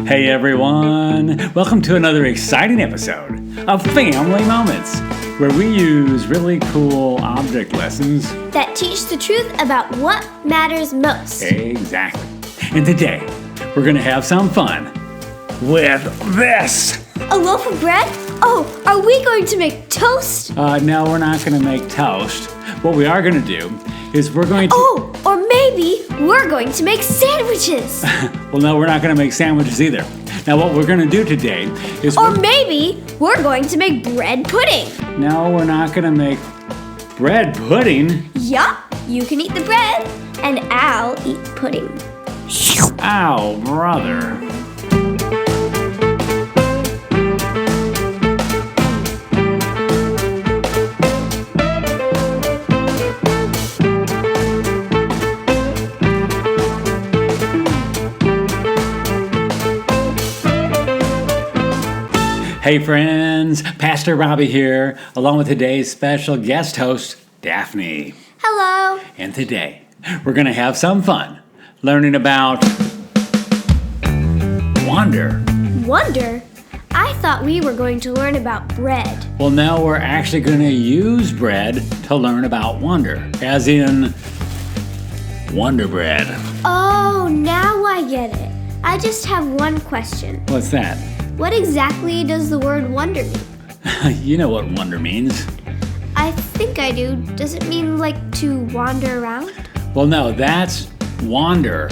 Hey everyone! Welcome to another exciting episode of Family Moments, where we use really cool object lessons that teach the truth about what matters most. Exactly. And today, we're going to have some fun with this. A loaf of bread? Oh, are we going to make toast? No, we're not going to make toast. What we are going to do is we're going to... Oh, or maybe we're going to make sandwiches. Well, no, we're not going to make sandwiches either. Now, what we're going to do today is... Or maybe we're going to make bread pudding. No, we're not going to make bread pudding. Yup, you can eat the bread, and I'll eat pudding. Ow, brother. Hey friends, Pastor Robbie here, along with today's special guest host, Daphne. Hello. And today, we're going to have some fun learning about wonder. Wonder? I thought we were going to learn about bread. Well, no, we're actually going to use bread to learn about wonder, as in Wonder Bread. Oh, now I get it. I just have one question. What's that? What exactly does the word wonder mean? You know what wonder means. I think I do. Does it mean like to wander around? Well, no, that's wander.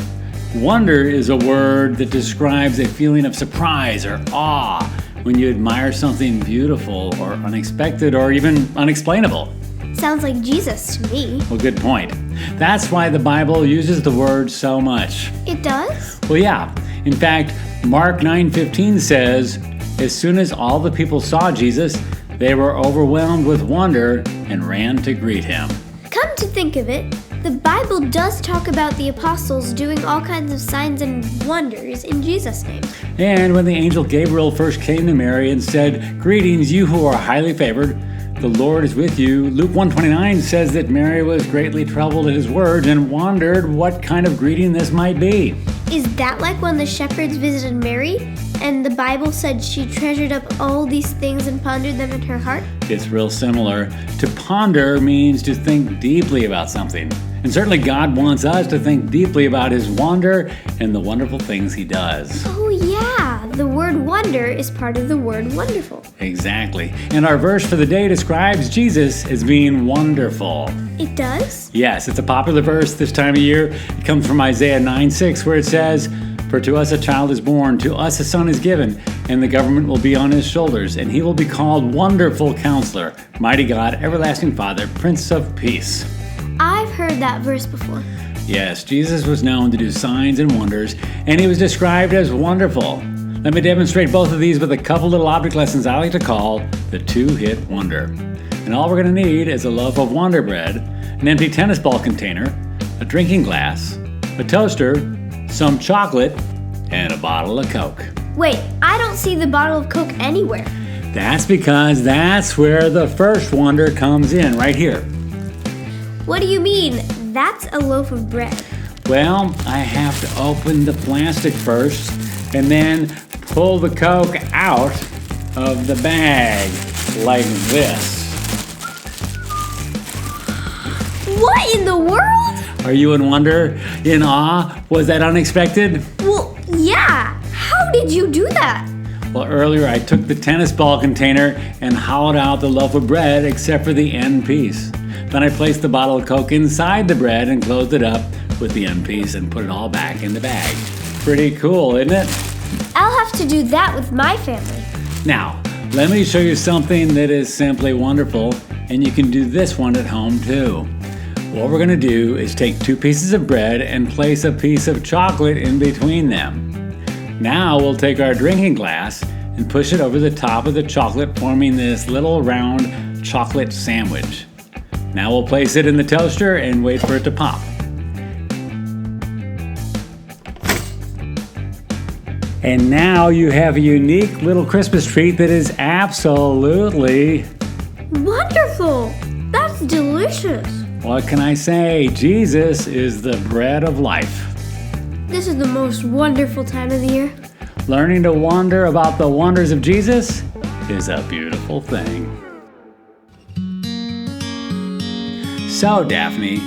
Wonder is a word that describes a feeling of surprise or awe when you admire something beautiful or unexpected or even unexplainable. Sounds like Jesus to me. Well, good point. That's why the Bible uses the word so much. It does? Well, yeah. In fact, Mark 9:15 says, as soon as all the people saw Jesus, they were overwhelmed with wonder and ran to greet him. Come to think of it, the Bible does talk about the apostles doing all kinds of signs and wonders in Jesus' name. And when the angel Gabriel first came to Mary and said, "Greetings, you who are highly favored, the Lord is with you," Luke 1:29 says that Mary was greatly troubled at his words and wondered what kind of greeting this might be. Is that like when the shepherds visited Mary and the Bible said she treasured up all these things and pondered them in her heart? It's real similar. To ponder means to think deeply about something. And certainly God wants us to think deeply about his wonder and the wonderful things he does. Oh yeah, the word wonder is part of the word wonderful. Exactly. And our verse for the day describes Jesus as being wonderful. It does? Yes, it's a popular verse this time of year. It comes from Isaiah 9:6, where it says, "For to us a child is born, to us a son is given, and the government will be on his shoulders, and he will be called Wonderful Counselor, Mighty God, Everlasting Father, Prince of Peace." I've heard that verse before. Yes, Jesus was known to do signs and wonders, and he was described as wonderful. Let me demonstrate both of these with a couple little object lessons I like to call the two-hit wonder. And all we're going to need is a loaf of Wonder Bread, an empty tennis ball container, a drinking glass, a toaster, some chocolate, and a bottle of Coke. Wait, I don't see the bottle of Coke anywhere. That's because that's where the first wonder comes in, right here. What do you mean? That's a loaf of bread. Well, I have to open the plastic first and then pull the Coke out of the bag like this. What in the world? Are you in wonder? In awe? Was that unexpected? Well, yeah. How did you do that? Well, earlier I took the tennis ball container and hollowed out the loaf of bread except for the end piece. Then I placed the bottle of Coke inside the bread and closed it up with the end piece and put it all back in the bag. Pretty cool, isn't it? I'll have to do that with my family. Now, let me show you something that is simply wonderful, and you can do this one at home too. What we're going to do is take two pieces of bread and place a piece of chocolate in between them. Now we'll take our drinking glass and push it over the top of the chocolate, forming this little round chocolate sandwich. Now we'll place it in the toaster and wait for it to pop. And now you have a unique little Christmas treat that is absolutely Wonderful! That's delicious. What can I say? Jesus is the bread of life. This is the most wonderful time of the year. Learning to wonder about the wonders of Jesus is a beautiful thing. So, Daphne,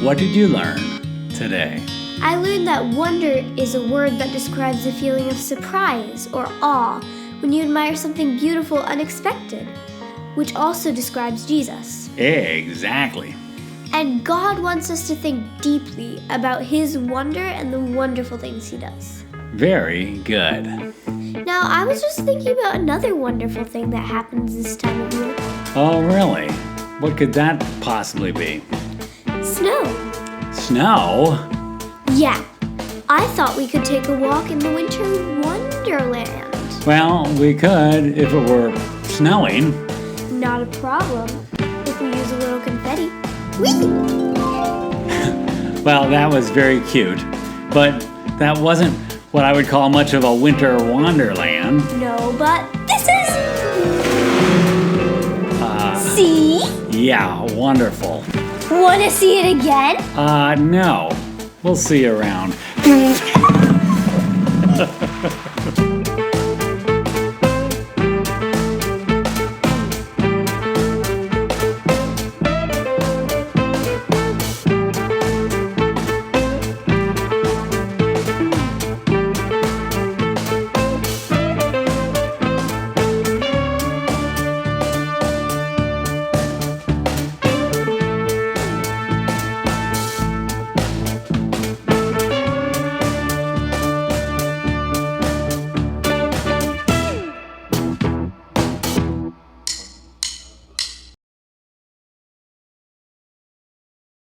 what did you learn today? I learned that wonder is a word that describes a feeling of surprise or awe when you admire something beautiful, unexpected, which also describes Jesus. Exactly. And God wants us to think deeply about His wonder and the wonderful things He does. Very good. Now, I was just thinking about another wonderful thing that happens this time of year. Oh, really? What could that possibly be? Snow. Snow? Yeah, I thought we could take a walk in the winter wonderland. Well, we could if it were snowing. Not a problem if we use a little confetti. Whee! Well, that was very cute, but that wasn't what I would call much of a winter wonderland. No, but this is... See? Yeah, wonderful. Want to see it again? No. We'll see you around.